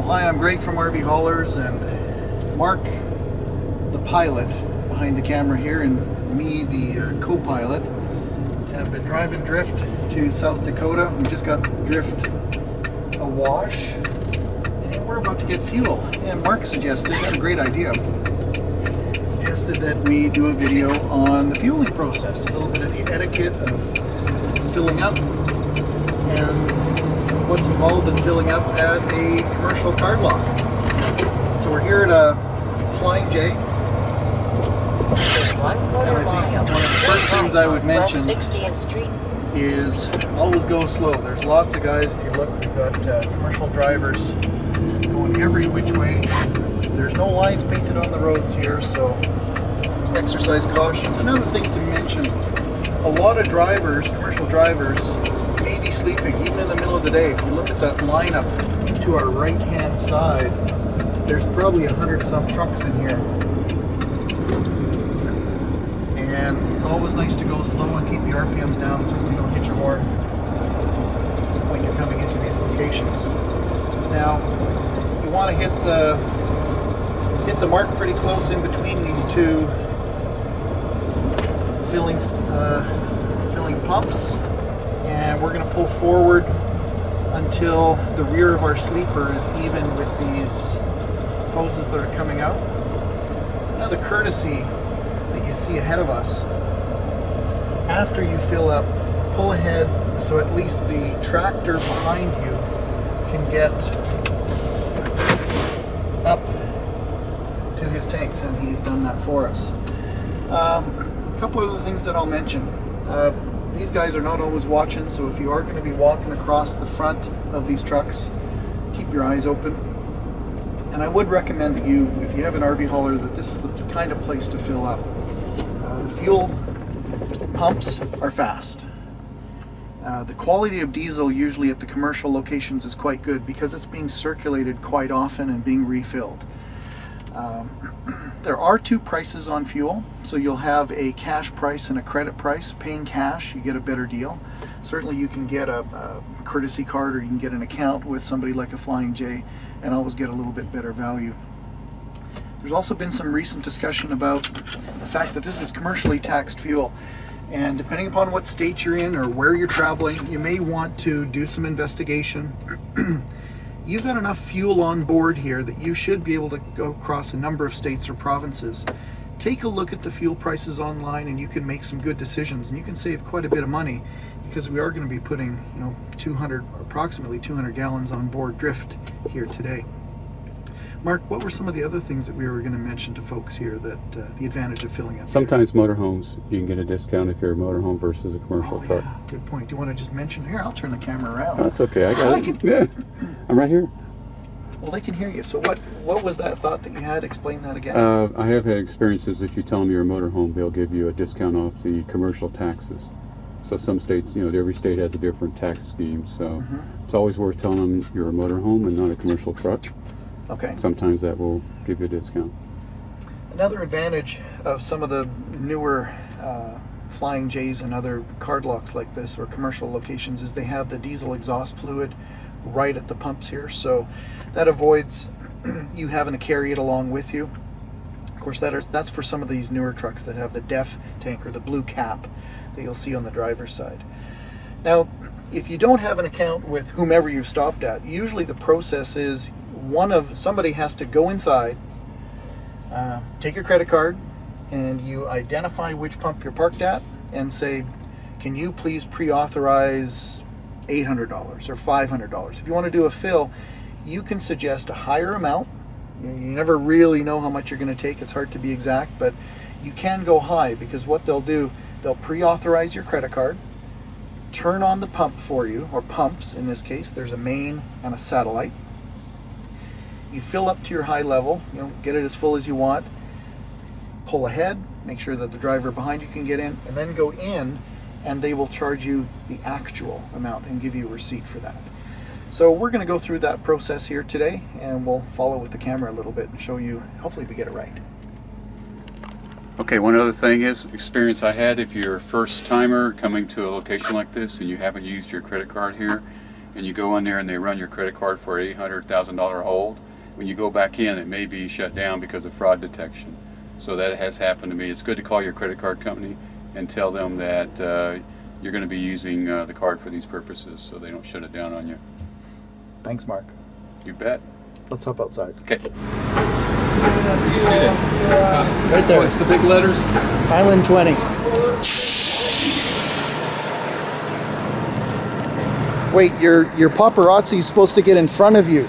Hi, I'm Greg from RV Haulers, and Mark, the pilot behind the camera here, and me, the co-pilot, have been driving drift to South Dakota. We just got drift awash, and we're about to get fuel. And Mark suggested, had a great idea, suggested that we do a video on the fueling process, a little bit of the etiquette of filling up, and what's involved in filling up at a commercial card lock. So we're here at a Flying J. And I think one of the first things I would mention is always go slow. There's lots of guys, if you look, we've got commercial drivers going every which way. There's no lines painted on the roads here, so exercise caution. Another thing to mention, a lot of drivers, commercial drivers, may be sleeping even in the middle of the day. If you look at that lineup to our right hand side, there's probably 100 some trucks in here, and it's always nice to go slow and keep the RPMs down. Certainly don't hit your horn when you're coming into these locations. Now you want to hit the mark pretty close in between these two filling pumps. And we're going to pull forward until the rear of our sleeper is even with these hoses that are coming out. Another courtesy that you see ahead of us, after you fill up, pull ahead so at least the tractor behind you can get up to his tanks, and he's done that for us. A couple of other things that I'll mention. These guys are not always watching, so if you are going to be walking across the front of these trucks, keep your eyes open. And I would recommend that you, if you have an RV hauler, that this is the kind of place to fill up. The fuel pumps are fast. The quality of diesel usually at the commercial locations is quite good because it's being circulated quite often and being refilled. There are two prices on fuel, so you'll have a cash price and a credit price. Paying cash, you get a better deal. Certainly you can get a courtesy card, or you can get an account with somebody like a Flying J and always get a little bit better value. There's also been some recent discussion about the fact that this is commercially taxed fuel, and depending upon what state you're in or where you're traveling, you may want to do some investigation. You've got enough fuel on board here that you should be able to go across a number of states or provinces. Take a look at the fuel prices online, and you can make some good decisions, and you can save quite a bit of money, because we are going to be putting, approximately 200 gallons on board drift here today. Mark, what were some of the other things that we were going to mention to folks here that the advantage of filling up? Sometimes motorhomes, you can get a discount if you're a motorhome versus a commercial truck. Yeah, good point. Do you want to just mention? Here, I'll turn the camera around. That's okay, I got it. Yeah. I'm right here. Well, they can hear you. So what was that thought that you had? Explain that again. I have had experiences, if you tell them you're a motorhome, they'll give you a discount off the commercial taxes. So some states, every state has a different tax scheme, so it's always worth telling them you're a motorhome and not a commercial truck. Okay. Sometimes that will give you a discount. Another advantage of some of the newer Flying J's and other card locks like this, or commercial locations, is they have the diesel exhaust fluid right at the pumps here, so that avoids you having to carry it along with you. Of course, that's for some of these newer trucks that have the DEF tank, or the blue cap that you'll see on the driver's side. Now, if you don't have an account with whomever you've stopped at, usually the process is somebody has to go inside, take your credit card, and you identify which pump you're parked at and say, can you please pre-authorize $800 or $500? If you want to do a fill, you can suggest a higher amount. You never really know how much you're going to take. It's hard to be exact, but you can go high, because what they'll do, they'll pre-authorize your credit card, turn on the pump for you, or pumps in this case. There's a main and a satellite. You fill up to your high level, get it as full as you want, pull ahead, make sure that the driver behind you can get in, and then go in, and they will charge you the actual amount and give you a receipt for that. So we're going to go through that process here today, and we'll follow with the camera a little bit and show you, hopefully we get it right. Okay, one other thing is, experience I had, if you're a first timer coming to a location like this and you haven't used your credit card here, and you go in there and they run your credit card for an $800,000 hold, when you go back in, it may be shut down because of fraud detection. So that has happened to me. It's good to call your credit card company and tell them that you're going to be using the card for these purposes, so they don't shut it down on you. Thanks, Mark. You bet. Let's hop outside. Okay. You see it? Right there. What's the big letters? Island 20. Wait, your paparazzi's supposed to get in front of you.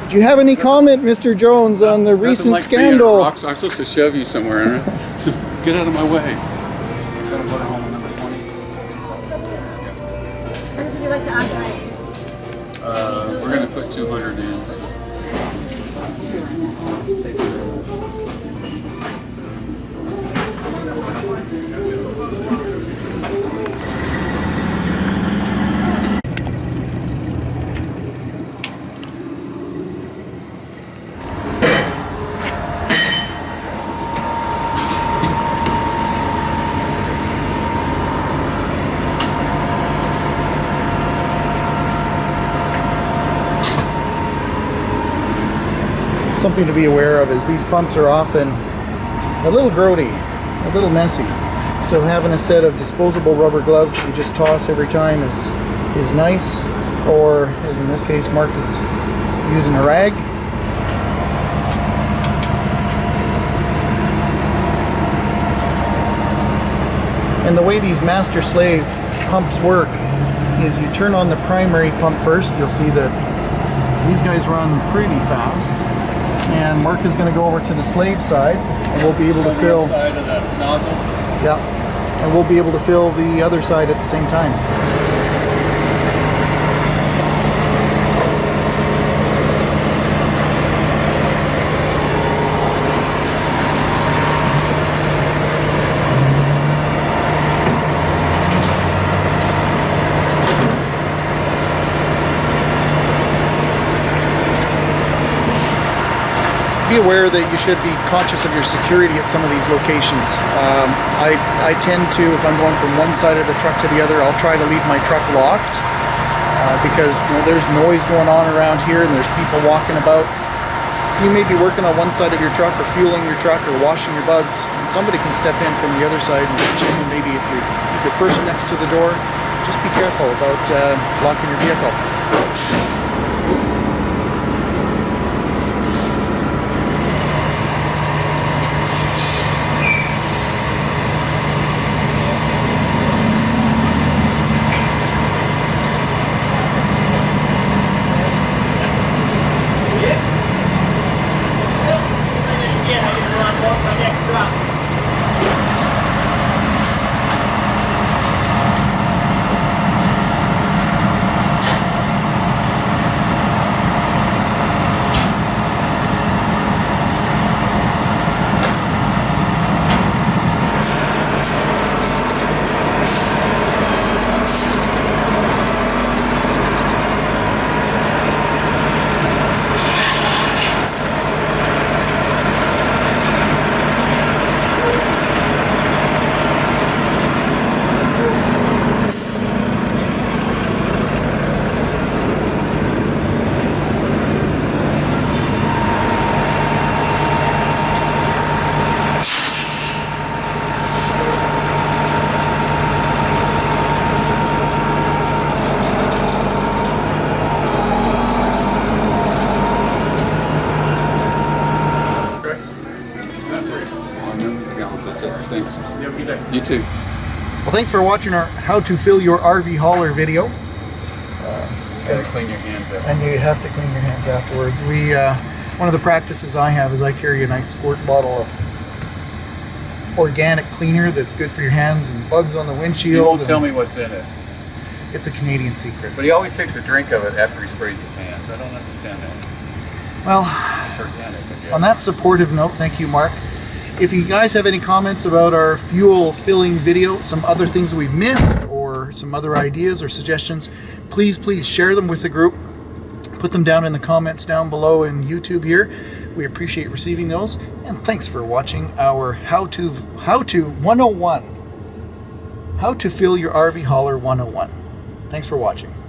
Do you have any comment, Mr. Jones, on the recent like scandal? I'm supposed to shove you somewhere. Get out of my way. Got a Motorhome number 20. What would you like to authorize? We're going to put 200 in. Something to be aware of is these pumps are often a little grody, a little messy. So having a set of disposable rubber gloves that you just toss every time is nice. Or, as in this case, Mark is using a rag. And the way these master-slave pumps work is you turn on the primary pump first. You'll see that these guys run pretty fast. And Mark is going to go over to the slave side, and we'll be able to fill. Side of the nozzle. Yeah, and we'll be able to fill the other side at the same time. Be aware that you should be conscious of your security at some of these locations. I tend to, if I'm going from one side of the truck to the other, I'll try to leave my truck locked because there's noise going on around here and there's people walking about. You may be working on one side of your truck or fueling your truck or washing your bugs, and somebody can step in from the other side and get you. Maybe if you keep your purse next to the door, just be careful about locking your vehicle. You too. Well, thanks for watching our how to fill your RV hauler video. You gotta clean your hands up. And you have to clean your hands afterwards. One of the practices I have is I carry a nice squirt bottle of organic cleaner that's good for your hands and bugs on the windshield. You won't tell me what's in it. It's a Canadian secret. But he always takes a drink of it after he sprays his hands. I don't understand that. Well, It's organic, I guess. on that supportive note, thank you, Mark. If you guys have any comments about our fuel filling video, some other things that we've missed, or some other ideas or suggestions, please share them with the group. Put them down in the comments down below in YouTube here. We appreciate receiving those. And thanks for watching our How to 101. How to fill your RV hauler 101. Thanks for watching.